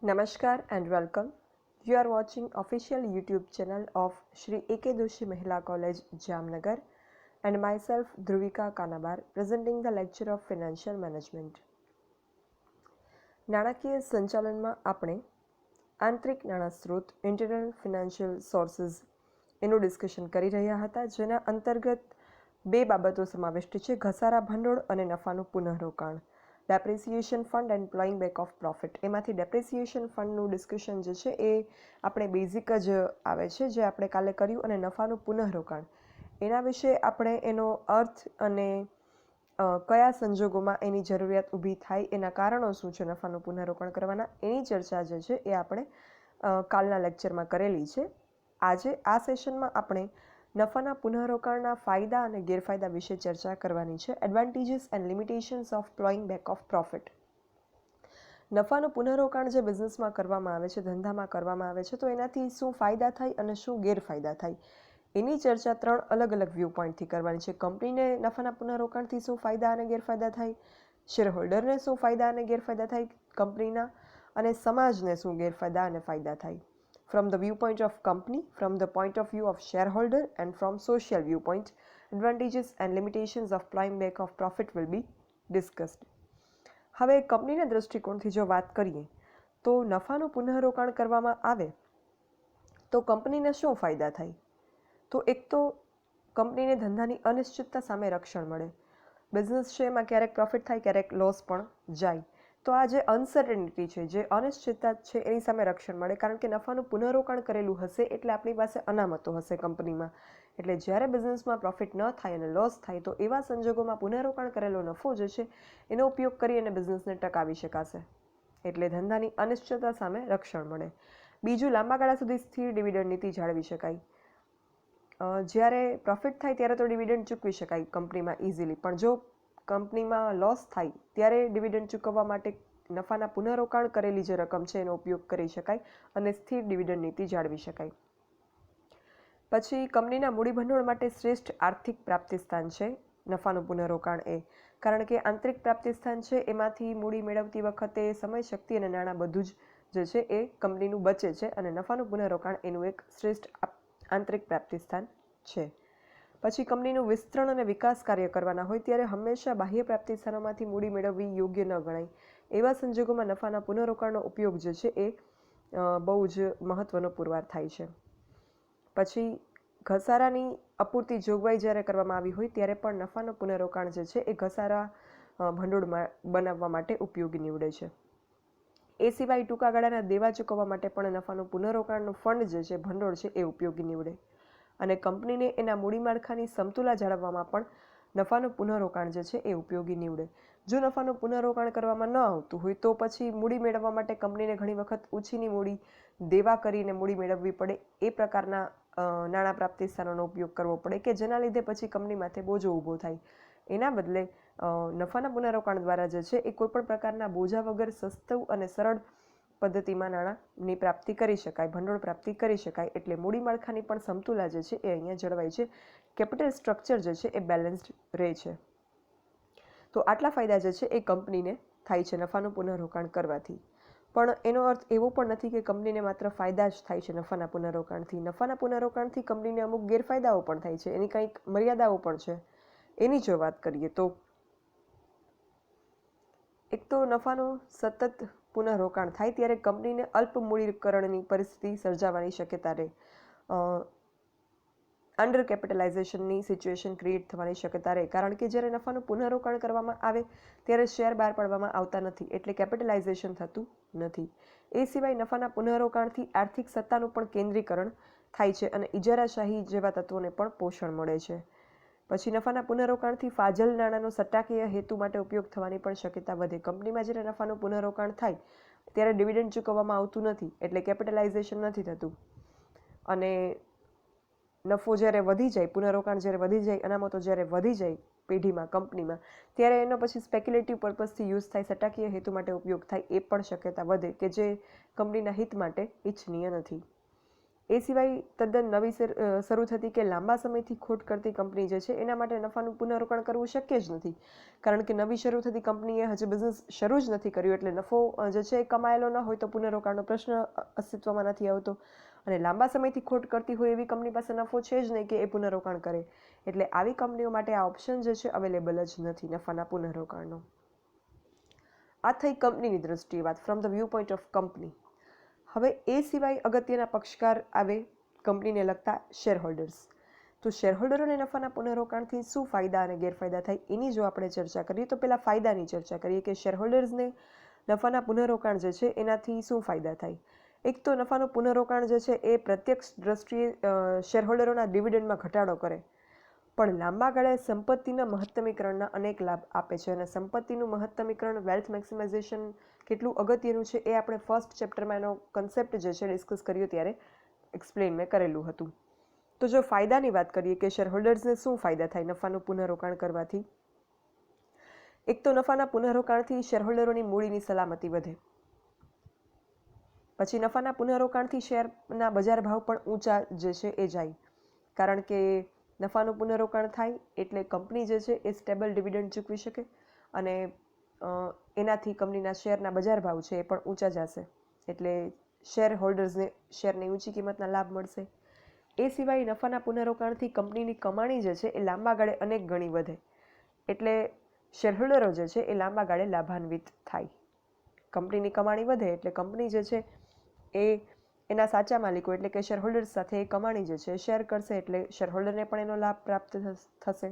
Namaskar and welcome. You are watching official YouTube channel of Shri AKDMC Mahila College, Jamnagar, and myself Dhruvika Kanabar, presenting the lecture of Financial Management. નાણાકીય સંચાલનમાં આપણે આંતરિક નાણાં સ્ત્રોત internal financial sources એનું discussion કરી રહ્યા હતા, જેના અંતર્ગત બે બાબતો સમાવિષ્ટ છે: ઘસારા ભંડોળ અને નફાનું પુનઃરોકાણ. Depreciation fund and ploughing back of profit. એમાંથી ડેપ્રિસિએશન ફંડનું ડિસ્કશન જે છે એ આપણે બેઝિક જ આવે છે, જે આપણે કાલે કર્યું, અને નફાનું પુનઃરોકાણ એના વિશે આપણે એનો અર્થ અને કયા સંજોગોમાં એની જરૂરિયાત ઊભી થાય, એના કારણો શું છે નફાનું પુનઃરોકાણ કરવાના, એની ચર્ચા જે છે એ આપણે કાલના લેક્ચરમાં કરેલી છે. આજે આ સેશનમાં આપણે નફાના પુનઃરોકાણના ફાયદા અને ગેરફાયદા વિશે ચર્ચા કરવાની છે. Advantages and limitations of ploughing back of profit. નફાનું પુનઃરોકાણ જે બિઝનેસમાં કરવામાં આવે છે, ધંધામાં કરવામાં આવે છે, તો એનાથી શું ફાયદા થાય અને શું ગેરફાયદા થાય, એની ચર્ચા ત્રણ અલગ અલગ વ્યૂ પોઈન્ટથી કરવાની છે. કંપનીને નફાના પુનઃરોકાણથી શું ફાયદા અને ગેરફાયદા થાય, શેરહોલ્ડરને શું ફાયદા અને ગેરફાયદા થાય કંપનીના, અને સમાજને શું ગેરફાયદા અને ફાયદા થાય. From the viewpoint of company, from the point of view of shareholder, and from social viewpoint, advantages and limitations of plowing back of profit will be discussed. હવે કંપનીના દૃષ્ટિકોણથી જો વાત કરીએ તો નફાનું પુનઃરોકાણ કરવામાં આવે તો કંપનીને શું ફાયદા થાય? તો એક તો કંપનીને ધંધાની અનિશ્ચિતતા સામે રક્ષણ મળે. બિઝનેસ છે એમાં ક્યારેક પ્રોફિટ થાય, ક્યારેક લોસ પણ જાય. તો આ જે અનસર્ટેનિટી છે, જે અનિશ્ચિતતા છે, એની સામે રક્ષણ મળે, કારણ કે નફાનું પુનઃરોકાણ કરેલું હશે એટલે આપણી પાસે અનામતો હશે કંપનીમાં. એટલે જ્યારે બિઝનેસમાં પ્રોફિટ ન થાય અને લોસ થાય તો એવા સંજોગોમાં પુનઃરોકાણ કરેલો નફો જે છે એનો ઉપયોગ કરી અને બિઝનેસને ટકાવી શકાશે. એટલે ધંધાની અનિશ્ચિતતા સામે રક્ષણ મળે. બીજું, લાંબા ગાળા સુધી સ્થિર ડિવિડન્ડ નીતિ જાળવી શકાય. જ્યારે પ્રોફિટ થાય ત્યારે તો ડિવિડન્ડ ચૂકવી શકાય કંપનીમાં ઇઝીલી, પણ જો કંપનીમાં લોસ થાય ત્યારે ડિવિડન્ડ ચૂકવવા માટે નફાના પુનઃરોકાણ કરેલી જે રકમ છે એનો ઉપયોગ કરી શકાય અને સ્થિર ડિવિડન્ડ નીતિ જાળવી શકાય. પછી કંપનીના મૂડી ભંડોળ માટે શ્રેષ્ઠ આર્થિક પ્રાપ્તિસ્થાન છે નફાનું પુનઃરોકાણ એ, કારણ કે આંતરિક પ્રાપ્તિસ્થાન છે એમાંથી મૂડી મેળવતી વખતે સમય, શક્તિ અને નાણાં બધું જ જે છે એ કંપનીનું બચે છે, અને નફાનું પુનઃરોકાણ એનું એક શ્રેષ્ઠ આંતરિક પ્રાપ્તિસ્થાન છે. પછી કંપનીનું વિસ્તરણ અને વિકાસ કાર્ય કરવાના હોય ત્યારે હંમેશા બાહ્ય પ્રાપ્તિસ્થાનોમાંથી મૂડી મેળવવી યોગ્ય ન ગણાય. એવા સંજોગોમાં નફાના પુનઃરોકાણનો ઉપયોગ જે છે એ બહુ જ મહત્ત્વનો પુરવાર થાય છે. પછી ઘસારાની અપૂરતી જોગવાઈ જ્યારે કરવામાં આવી હોય ત્યારે પણ નફાનું પુનઃરોકાણ જે છે એ ઘસારા ભંડોળમાં બનાવવા માટે ઉપયોગી નીવડે છે. એ સિવાય ટૂંકા ગાળાના દેવા ચૂકવવા માટે પણ નફાનું પુનઃરોકાણનું ફંડ જે છે, ભંડોળ છે, એ ઉપયોગી નીવડે. અને કંપનીને એના મૂડી માળખાની સમતુલા જાળવવામાં પણ નફાનું પુનઃરોકાણ જે છે એ ઉપયોગી નીવડે. જો નફાનું પુનઃરોકાણ કરવામાં ન આવતું હોય તો પછી મૂડી મેળવવા માટે કંપનીને ઘણી વખત ઓછીની મૂડી દેવા કરીને મૂડી મેળવવી પડે. એ પ્રકારના નાણાં પ્રાપ્તિસ્થાનોનો ઉપયોગ કરવો પડે કે જેના લીધે પછી કંપની માથે બોજો ઊભો થાય. એના બદલે નફાના પુનઃરોકાણ દ્વારા જે છે એ કોઈપણ પ્રકારના બોજા વગર સસ્તું અને સરળ પદ્ધતિમાં નાણાંની પ્રાપ્તિ કરી શકાય, ભંડોળ પ્રાપ્તિ કરી શકાય. એટલે મૂડી માળખાની પણ સમતુલા જે છે એ અહીંયા જળવાય છે. કેપિટલ સ્ટ્રક્ચર જે છે એ બેલેન્સ્ડ રહે છે. તો આટલા ફાયદા જે છે એ કંપનીને થાય છે નફાનું પુનઃરોકાણ કરવાથી. પણ એનો અર્થ એવો પણ નથી કે કંપનીને માત્ર ફાયદા જ થાય છે નફાના પુનઃરોકાણથી. નફાના પુનઃરોકાણથી કંપનીને અમુક ગેરફાયદાઓ પણ થાય છે, એની કંઈક મર્યાદાઓ પણ છે. એની જો વાત કરીએ તો એક તો નફાનું સતત પુનઃરોકાણ થાય ત્યારે કંપનીને અલ્પ મૂડીકરણની પરિસ્થિતિ સર્જાવાની શક્યતા રહે. અંડર કેપિટલાઇઝેશનની સિચ્યુએશન ક્રિએટ થવાની શક્યતા રહે, કારણ કે જ્યારે નફાનું પુનઃરોકાણ કરવામાં આવે ત્યારે શેર બહાર પાડવામાં આવતા નથી, એટલે કેપિટલાઇઝેશન થતું નથી. એ સિવાય નફાના પુનઃરોકાણથી આર્થિક સત્તાનું પણ કેન્દ્રીકરણ થાય છે અને ઇજારાશાહી જેવા તત્વોને પણ પોષણ મળે છે. પછી નફાના પુનઃરોકાણથી ફાજલ નાણાંનો સટ્ટાકીય હેતુ માટે ઉપયોગ થવાની પણ શક્યતા વધે. કંપનીમાં જ્યારે નફાનું પુનઃરોકાણ થાય ત્યારે ડિવિડન્ડ ચૂકવવામાં આવતું નથી, એટલે કેપિટલાઇઝેશન નથી થતું. અને નફો જ્યારે વધી જાય, પુનઃરોકાણ જ્યારે વધી જાય, અનામતો જ્યારે વધી જાય પેઢીમાં, કંપનીમાં, ત્યારે એનો પછી સ્પેક્યુલેટિવ પર્પઝથી યુઝ થાય, સટ્ટાકીય હેતુ માટે ઉપયોગ થાય, એ પણ શક્યતા વધે કે જે કંપનીના હિત માટે ઇચ્છનીય નથી. એ સિવાય તદ્દન નવી શરૂ થતી કે લાંબા સમયથી ખોટ કરતી કંપની જે છે એના માટે નફાનું પુનઃરોકાણ કરવું શક્ય જ નથી, કારણ કે નવી શરૂ થતી કંપનીએ હજી બિઝનેસ શરૂ જ નથી કર્યું, એટલે નફો જે છે એ કમાયેલો ન હોય તો પુનઃરોકાણનો પ્રશ્ન અસ્તિત્વમાં નથી આવતો. અને લાંબા સમયથી ખોટ કરતી હોય એવી કંપની પાસે નફો છે જ નહીં કે એ પુનઃરોકાણ કરે, એટલે આવી કંપનીઓ માટે આ ઓપ્શન જે છે અવેલેબલ જ નથી નફાના પુનઃરોકાણનો. આ થઈ કંપનીની દ્રષ્ટિએ વાત, from the view point of company. હવે એ સિવાય અગત્યના પક્ષકાર આવે કંપનીને લગતા શેરહોલ્ડર્સ. તો શેરહોલ્ડરોને નફાના પુનઃરોકાણથી શું ફાયદા અને ગેરફાયદા થાય એની જો આપણે ચર્ચા કરીએ તો પહેલાં ફાયદાની ચર્ચા કરીએ કે શેરહોલ્ડર્સને નફાના પુનઃરોકાણ જે છે એનાથી શું ફાયદા થાય. એક તો નફાનું પુનઃરોકાણ જે છે એ પ્રત્યક્ષ દ્રષ્ટિએ શેરહોલ્ડરોના ડિવિડન્ડમાં ઘટાડો કરે, પણ લાંબા ગાળે સંપત્તિના મહત્તમીકરણના અનેક લાભ આપે છે. અને સંપત્તિનું મહત્તમીકરણ, વેલ્થ મેક્સિમાઇઝેશન કેટલું અગત્યનું છે એ આપણે ફર્સ્ટ ચેપ્ટરમાં એનો કન્સેપ્ટ જે છે ડિસ્કસ કર્યો ત્યારે એક્સપ્લેન મેં કરેલું હતું. તો જો ફાયદાની વાત કરીએ કે શેરહોલ્ડર્સને શું ફાયદા થાય નફાનું પુનઃરોકાણ કરવાથી. એક તો નફાના પુનઃરોકાણથી શેરહોલ્ડરોની મૂડીની સલામતી વધે. પછી નફાના પુનઃરોકાણથી શેરના બજાર ભાવ પણ ઊંચા જે છે એ જાય, કારણ કે નફાનું પુનઃરોકાણ થાય એટલે કંપની જે છે એ સ્ટેબલ ડિવિડન્ડ ચૂકવી શકે અને એનાથી કંપનીના શેરના બજાર ભાવ છે એ પણ ઊંચા જશે, એટલે શેર હોલ્ડર્સને શેરની ઊંચી કિંમતના લાભ મળશે. એ સિવાય નફાના પુનઃરોકાણથી કંપનીની કમાણી જે છે એ લાંબા ગાળે અનેક ગણી વધે, એટલે શેરહોલ્ડરો જે છે એ લાંબા ગાળે લાભાન્વિત થાય. કંપનીની કમાણી વધે એટલે કંપની જે છે એ એના સાચા માલિકો એટલે કે શેરહોલ્ડર્સ સાથે એ કમાણી જે છે શેર કરશે, એટલે શેરહોલ્ડરને પણ એનો લાભ પ્રાપ્ત થશે.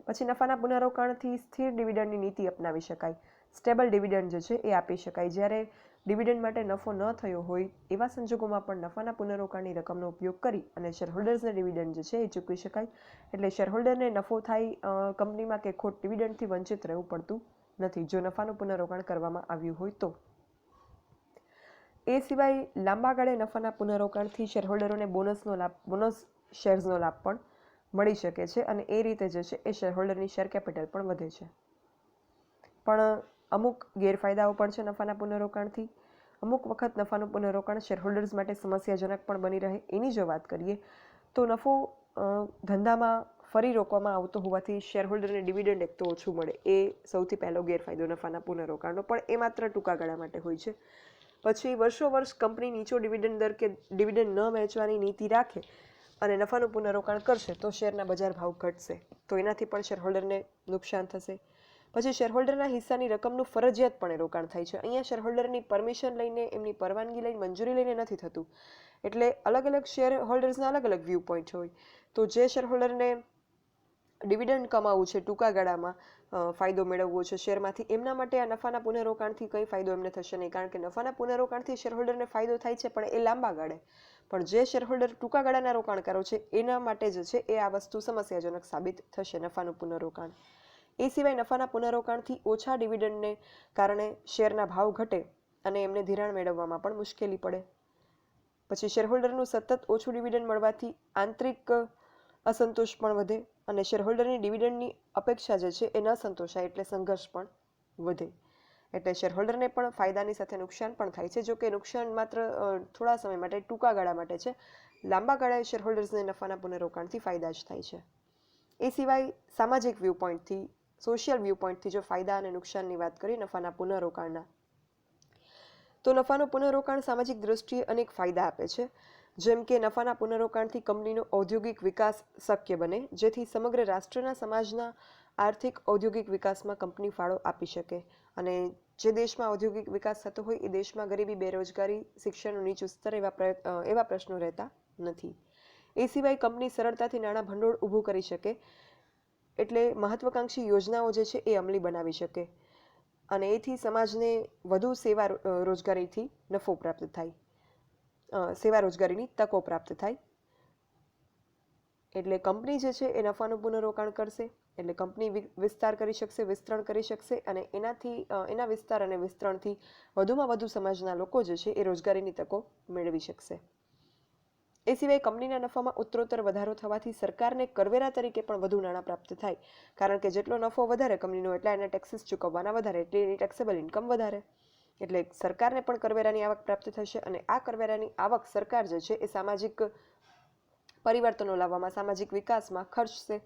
પછી નફાના પુનઃરોકાણથી સ્થિર ડિવિડન્ડની નીતિ અપનાવી શકાય, સ્ટેબલ ડિવિડન્ડ જે છે એ આપી શકાય. જ્યારે ડિવિડન્ડ માટે નફો ન થયો હોય એવા સંજોગોમાં પણ નફાના પુનઃરોકાણની રકમનો ઉપયોગ કરી અને શેરહોલ્ડર્સને ડિવિડન્ડ જે છે એ ચૂકવી શકાય, એટલે શેરહોલ્ડરને નફો થાય કંપનીમાં કે ખોટ ડિવિડન્ડથી વંચિત રહેવું પડતું નથી જો નફાનું પુનઃરોકાણ કરવામાં આવ્યું હોય તો. એ સિવાય લાંબા ગાળે નફાના પુનઃરોકાણથી શેરહોલ્ડરોને બોનસ શેર્સનો લાભ પણ મળી શકે છે અને એ રીતે જે છે એ શેરહોલ્ડરની શેર કેપિટલ પણ વધે છે. પણ અમુક ગેરફાયદાઓ પણ છે નફાના પુનઃરોકાણથી. અમુક વખત નફાનું પુનઃરોકાણ શેરહોલ્ડર્સ માટે સમસ્યાજનક પણ બની રહે. એની જો વાત કરીએ તો નફો ધંધામાં ફરી રોકવામાં આવતો હોવાથી શેરહોલ્ડરને ડિવિડન્ડ એક તો ઓછું મળે, એ સૌથી પહેલો ગેરફાયદો નફાના પુનઃરોકાણનો, પણ એ માત્ર ટૂંકા ગાળા માટે હોય છે. પછી વર્ષો વર્ષ કંપની નીચો ડિવિડન્ડ દર કે ડિવિડન્ડ ન વહેંચવાની નીતિ રાખે અને નફાનું પુનઃરોકાણ કરશે તો શેરના બજાર ભાવ ઘટશે, તો એનાથી પણ શેરહોલ્ડરને નુકસાન થશે. પછી શેરહોલ્ડરના હિસ્સાની રકમનું ફરજિયાતપણે રોકાણ થાય છે. અહીંયા શેરહોલ્ડરની પરમિશન લઈને, એમની પરવાનગી લઈને, મંજૂરી લઈને નથી થતું, એટલે અલગ અલગ શેર હોલ્ડર્સના અલગ અલગ વ્યૂ પોઈન્ટ હોય. તો જે શેરહોલ્ડરને ડિવિડન્ડ કમાવવું છે, ટૂંકા ગાળામાં ફાયદો મેળવવો છે શેરમાંથી, એમના માટે આ નફાના પુનઃરોકાણથી કંઈ ફાયદો એમને થશે નહીં, કારણ કે નફાના પુનઃરોકાણથી શેરહોલ્ડરને ફાયદો થાય છે પણ એ લાંબા ગાળે, પણ જે શેરહોલ્ડર ટૂંકા ગાળાના રોકાણકારો છે એના માટે જે છે એ આ વસ્તુ સમસ્યાજનક સાબિત થશે નફાનું પુનઃરોકાણ. એ સિવાય નફાના પુનઃરોકાણથી ઓછા ડિવિડન્ડને કારણે શેરના ભાવ ઘટે અને એમને ધિરાણ મેળવવામાં પણ મુશ્કેલી પડે. પછી શેરહોલ્ડરનું સતત ઓછું ડિવિડન્ડ મળવાથી આંતરિક અસંતોષ પણ વધે અને શેરહોલ્ડરની ડિવિડન્ડની અપેક્ષા જે છે એ ન સંતોષાય એટલે સંઘર્ષ પણ વધે. એટલે શેરહોલ્ડરને પણ ફાયદાની સાથે નુકસાન પણ થાય છે, જો કે નુકસાન માત્ર થોડા સમય માટે, ટૂંકા ગાળા માટે છે. લાંબા ગાળે શેરહોલ્ડર્સને નફાના પુનઃરોકાણથી ફાયદા જ થાય છે. એ સિવાય સામાજિક વ્યૂ પોઈન્ટથી, સોશિયલ વ્યૂ પોઈન્ટથી જો ફાયદા અને નુકસાનની વાત કરીએ નફાના પુનઃરોકાણના, તો નફાનું પુનઃરોકાણ સામાજિક દ્રષ્ટિએ અનેક ફાયદા આપે છે. જેમ કે નફાના પુનઃરોકાણથી કંપનીનો ઔદ્યોગિક વિકાસ શક્ય બને, જેથી સમગ્ર રાષ્ટ્રના સમાજના આર્થિક ઔદ્યોગિક વિકાસમાં કંપની ફાળો આપી શકે, અને જે દેશમાં ઔદ્યોગિક વિકાસ થતો હોય એ દેશમાં ગરીબી, બેરોજગારી, શિક્ષણનું નીચું સ્તર એવા પ્રશ્નો રહેતા નથી. એ સિવાય કંપની સરળતાથી નાણાં ભંડોળ ઊભું કરી શકે, એટલે મહત્વાકાંક્ષી યોજનાઓ જે છે એ અમલી બનાવી શકે, અને એથી સમાજને વધુ સેવા રોજગારીથી નફો પ્રાપ્ત થાય, સેવા રોજગારીની તકો પ્રાપ્ત થાય. એટલે કંપની જે છે એ નફાનું પુનઃરોકાણ કરશે એટલે કંપની વિસ્તાર કરી શકશે, વિસ્તરણ કરી શકશે, અને એનાથી એના વિસ્તાર અને વિસ્તરણથી વધુમાં વધુ સમાજના લોકો જે છે એ રોજગારીની તકો મેળવી શકશે. એ સિવાય કંપનીના નફામાં ઉત્તરોત્તર વધારો થવાથી સરકારને કરવેરા તરીકે પણ વધુ નાણાં પ્રાપ્ત થાય, કારણ કે જેટલો નફો વધારે કંપનીનો એટલા એના ટેક્સીસ ચૂકવવાના વધારે, એટલે એની ટેક્સેબલ ઇન્કમ વધારે. એટલે સરકારને પણ કરવેરાની આવક પ્રાપ્ત થશે અને આ કરવેરાની આવક સરકાર જે છે એ સામાજિક પરિવર્તનો લાવવામાં, સામાજિક વિકાસમાં ખર્ચશે.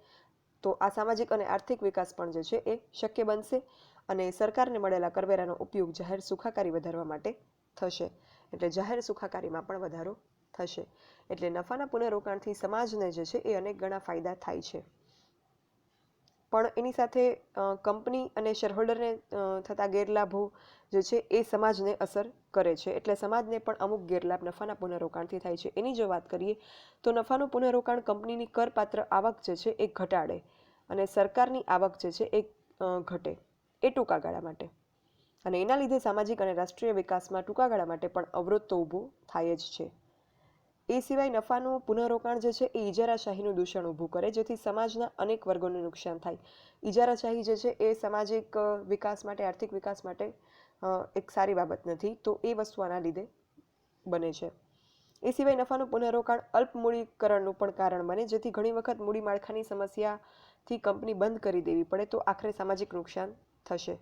તો આ સામાજિક અને આર્થિક વિકાસ પણ જે છે એ શક્ય બનશે અને સરકારને મળેલા કરવેરાનો ઉપયોગ જાહેર સુખાકારી વધારવા માટે થશે. એટલે જાહેર સુખાકારીમાં પણ વધારો થશે. એટલે નફાના પુનઃરોકાણથી સમાજને જે છે એ અનેક ગણા ફાયદા થાય છે. પણ એની સાથે કંપની અને શેરહોલ્ડરને થતા ગેરલાભો જે છે એ સમાજને અસર કરે છે. એટલે સમાજને પણ અમુક ગેરલાભ નફાના પુનઃરોકાણથી થાય છે. એની જો વાત કરીએ તો નફાનું પુનઃરોકાણ કંપનીની કરપાત્ર આવક જે છે એ ઘટાડે અને સરકારની આવક જે છે એ ઘટે, એ ટૂંકા ગાળા માટે. અને એના લીધે સામાજિક અને રાષ્ટ્રીય વિકાસમાં ટૂંકા ગાળા માટે પણ અવરોધ તો ઊભો થાય જ છે. એ સિવાય નફાનું પુનઃરોકાણ જે છે એ ઇજારાશાહીનું દૂષણ ઊભું કરે, જેથી સમાજના અનેક વર્ગોને નુકસાન થાય. ઇજારાશાહી જે છે એ સામાજિક વિકાસ માટે, આર્થિક વિકાસ માટે એક સારી બાબત નથી. તો એ વસ્તુ આના લીધે બને છે. એ સિવાય નફાનું પુનઃરોકાણ અલ્પ મૂડીકરણનું પણ કારણ બને, જેથી ઘણી વખત મૂડી માળખાની સમસ્યાથી કંપની બંધ કરી દેવી પડે તો આખરે સામાજિક નુકસાન થશે.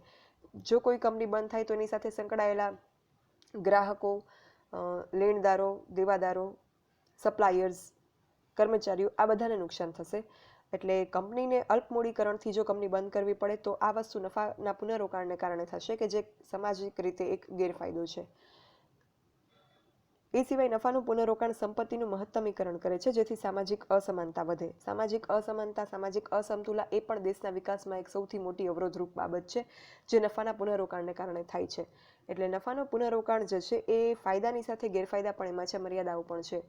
જો કોઈ કંપની બંધ થાય તો એની સાથે સંકળાયેલા ગ્રાહકો, લેણદારો, દેવાદારો, સપ્લાયર્સ, કર્મચારીઓ, આ બધાને નુકસાન થશે. એટલે કંપનીને અલ્પ મૂડીકરણથી જો કંપની બંધ કરવી પડે તો આ વસ્તુ નફાના પુનઃરોકાણને કારણે થશે, કે જે સામાજિક રીતે એક ગેરફાયદો છે. એ સિવાય નફાનું પુનઃરોકાણ સંપત્તિનું મહત્તમીકરણ કરે છે, જેથી સામાજિક અસમાનતા વધે. સામાજિક અસમાનતા, સામાજિક અસમતુલા એ પણ દેશના વિકાસમાં એક સૌથી મોટી અવરોધરૂપ બાબત છે, જે નફાના પુનઃરોકાણને કારણે થાય છે. એટલે નફાનું પુનઃરોકાણ જે છે એ ફાયદાની સાથે ગેરફાયદા પણ એમાં છે, મર્યાદાઓ પણ છે.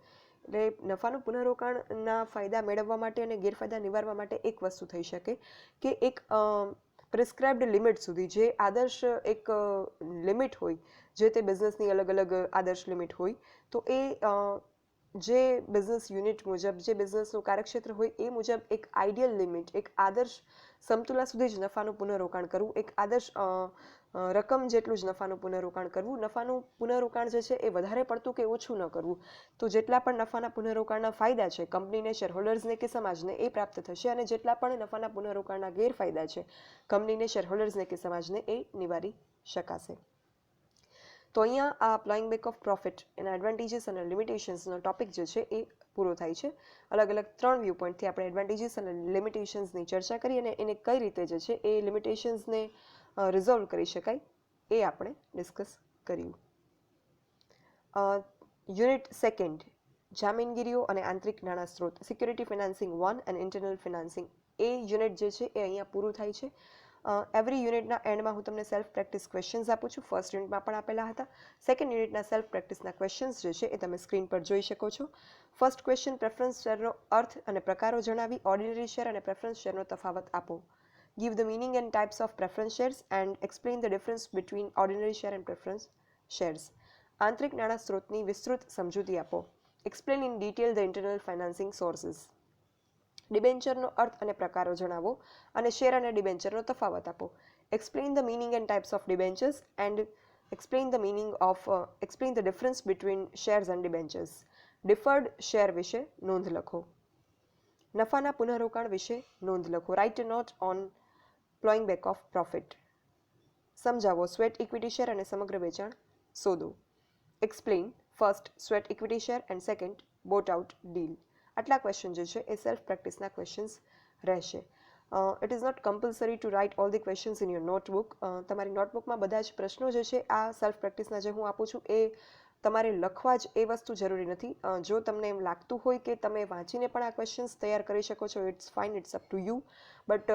એટલે નફાનું પુનઃરોકાણના ફાયદા મેળવવા માટે અને ગેરફાયદા નિવારવા માટે એક વસ્તુ થઈ શકે કે એક પ્રિસ્ક્રાઇબ્ડ લિમિટ સુધી, જે આદર્શ એક લિમિટ હોય, જે તે બિઝનેસની અલગ અલગ આદર્શ લિમિટ હોય, તો એ જે બિઝનેસ યુનિટ મુજબ, જે બિઝનેસનું કાર્યક્ષેત્ર હોય એ મુજબ એક આઈડિયલ લિમિટ, એક આદર્શ સમતુલા સુધી જ નફાનું પુનઃરોકાણ કરવું, એક આદર્શ રકમ જેટલું જ નફાનું પુનઃરોકાણ કરવું. નફાનું પુનઃરોકાણ જે છે એ વધારે પડતું કે ઓછું ન કરવું. તો જેટલા પણ નફાના પુનઃરોકાણના ફાયદા છે કંપનીને, શેરહોલ્ડર્સને કે સમાજને, એ પ્રાપ્ત થશે અને જેટલા પણ નફાના પુનઃરોકાણના ગેરફાયદા છે કંપનીને, શેરહોલ્ડર્સને કે સમાજને, એ નિવારી શકાશે. તો અહીંયા આ અપ્લાઇંગ બેક ઓફ પ્રોફિટ એના એડવાન્ટેજીસ અને લિમિટેશન્સનો ટોપિક જે છે એ પૂરો થાય છે. અલગ અલગ 3 વ્યૂ પોઈન્ટથી આપણે એડવાન્ટેજીસ અને લિમિટેશન્સની ચર્ચા કરી અને એને કઈ રીતે જે છે એ લિમિટેશન્સને રિઝોલ્વ કરી શકાય એ આપણે ડિસ્કસ કર્યું. યુનિટ સેકન્ડ, જામીનગીરીઓ અને આંતરિક નાણાં સ્ત્રોત, security financing 1 and internal financing, એ યુનિટ જે છે એ અહીંયા પૂરું થાય છે. એવરી યુનિટના એન્ડમાં હું તમને સેલ્ફ પ્રેક્ટિસ ક્વેશ્ચન્સ આપું છું. ફર્સ્ટ યુનિટમાં પણ આપેલા હતા. સેકન્ડ યુનિટના સેલ્ફ પ્રેક્ટિસના ક્વેશ્ચન્સ જે છે એ તમે સ્ક્રીન પર જોઈ શકો છો. ફર્સ્ટ ક્વેશ્ચન, પ્રેફરન્સ શેરનો અર્થ અને પ્રકારો જણાવી ઓર્ડિનરી શેર અને પ્રેફરન્સ શેરનો તફાવત આપો. Give the meaning and types of preference shares and explain the difference between ordinary share and preference shares. આંતરિક નાણાં સ્ત્રોતની વિસ્તૃત સમજૂતી આપો. Explain in detail the internal financing sources. ડિબેન્ચરનો અર્થ અને પ્રકારો જણાવો અને શેર અને ડિબેન્ચરનો તફાવત આપો. Explain the meaning and types of debentures and explain the difference between shares and debentures. Deferred share વિશે નોંધ લખો. નફાના પુનઃરોકાણ વિશે નોંધ લખો. Write a note on plowing back of profit. સમજાવો સ્વેટ ઇક્વિટી શેર અને સમગ્ર વેચાણ સોદો. Explain first sweat equity share and second bought out deal. આટલા ક્વેશ્ચન જે છે એ સેલ્ફ પ્રેક્ટિસના ક્વેશ્ચન્સ રહેશે. It is not compulsory to write all the questions in your notebook. તમારી નોટબુકમાં બધા જ પ્રશ્નો જે છે આ સેલ્ફ પ્રેક્ટિસના જે હું આપું છું એ તમારે લખવા જ, એ વસ્તુ જરૂરી નથી. જો તમને એમ લાગતું હોય કે તમે વાંચીને પણ આ ક્વેશ્ચન્સ તૈયાર કરી શકો છો, it's fine, it's up to you. But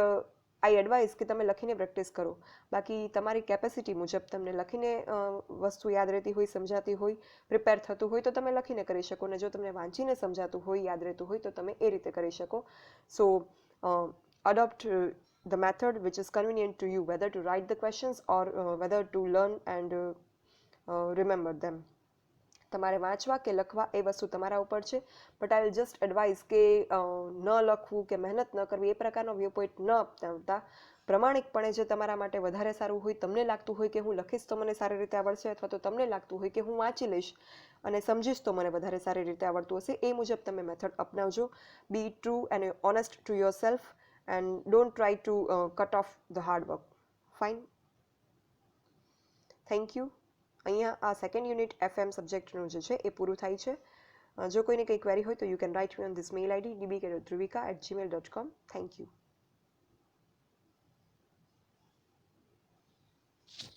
I advise કે તમે લખીને પ્રેક્ટિસ કરો. બાકી તમારી કેપેસિટી મુજબ તમને લખીને વસ્તુ યાદ રહેતી હોય, સમજાતી હોય, પ્રિપેર થતું હોય તો તમે લખીને કરી શકો. અને જો તમને વાંચીને સમજાતું હોય, યાદ રહેતું હોય તો તમે એ રીતે કરી શકો. સો adopt the method which is convenient to you, whether to write the questions or whether to learn and remember them. તમારે વાંચવા કે લખવા એ વસ્તુ તમારા ઉપર છે. But I will just advise કે ન લખવું કે મહેનત ન કરવી એ પ્રકારનો વ્યૂ પોઈન્ટ ન અપનાવતા પ્રમાણિકપણે જે તમારા માટે વધારે સારું હોય, તમને લાગતું હોય કે હું લખીશ તો મને સારી રીતે આવડશે, અથવા તો તમને લાગતું હોય કે હું વાંચી લઈશ અને સમજીશ તો મને વધારે સારી રીતે આવડતું હશે, એ મુજબ તમે મેથડ અપનાવજો. Be true and honest to yourself and don't try to cut off the hard work. Fine. Thank you. અહીંયા આ સેકન્ડ યુનિટ FM સબ્જેક્ટનું જે છે એ પૂરું થાય છે. જો કોઈને કંઈ ક્વેરી હોય તો you can write me on this mail ID dbk.dhruvika@gmail.com. Thank you.